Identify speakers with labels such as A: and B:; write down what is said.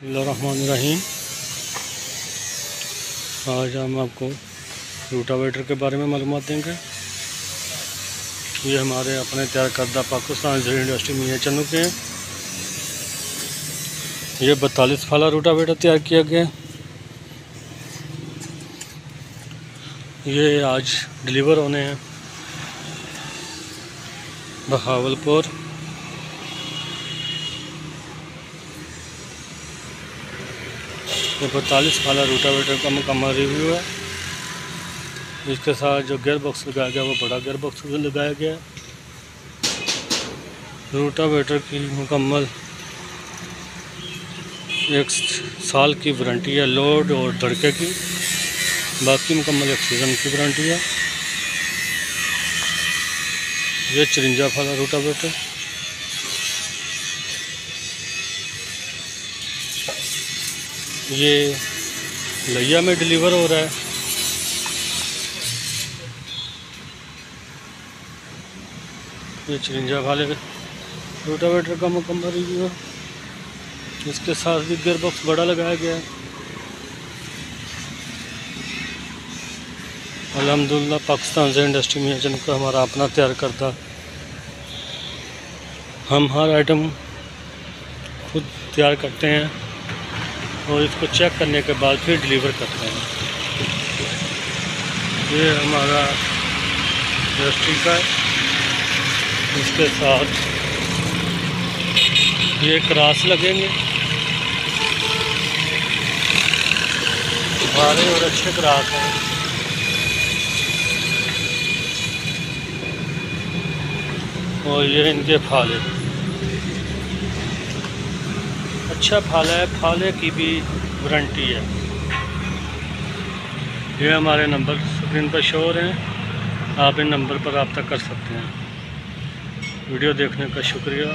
A: बिस्मिल्लाहिर्रहमानिर्रहीम। आज हम आपको रूटावेटर के बारे में मालूमात देंगे। ये हमारे अपने तैयार करदा पाकिस्तान ज़र इंडस्ट्री मियां चन्नू के हैं। ये 42 फाला रूटावेटर तैयार किया गया। ये आज डिलीवर होने हैं बहावलपुर। ये 42 फाला रूटावेटर का मुकम्मल रिव्यू है। इसके साथ जो गियर बॉक्स लगाया गया वो बड़ा गियर बॉक्स लगाया गया है। रूटावेटर की मुकम्मल 1 साल की वारंटी है लोड और धड़के की। बाकी मुकम्मल 1 सीज़न की वारंटी है। ये 54 फाला रूटावेटर ये लिया में डिलीवर हो रहा है। ये 54 फाले रूटावेटर का मुकम्मल रिव्यू है। इसके साथ भी गियर बॉक्स बड़ा लगाया गया है। अल्हम्दुलिल्लाह पाकिस्तान ज़र इंडस्ट्री मियां चन्नू का हमारा अपना तैयार करता। हम हर आइटम खुद तैयार करते हैं और इसको चेक करने के बाद फिर डिलीवर करते हैं। ये हमारा इंडस्ट्री का है। इसके साथ ये क्रॉस लगेंगे, भारे और अच्छे क्रॉस हैं। और ये इनके फाले, अच्छा फाला है, फाले की भी वारंटी है। ये हमारे नंबर स्क्रीन पर शो हो रहे हैं, आप इन नंबर पर रब्ता कर सकते हैं। वीडियो देखने का शुक्रिया।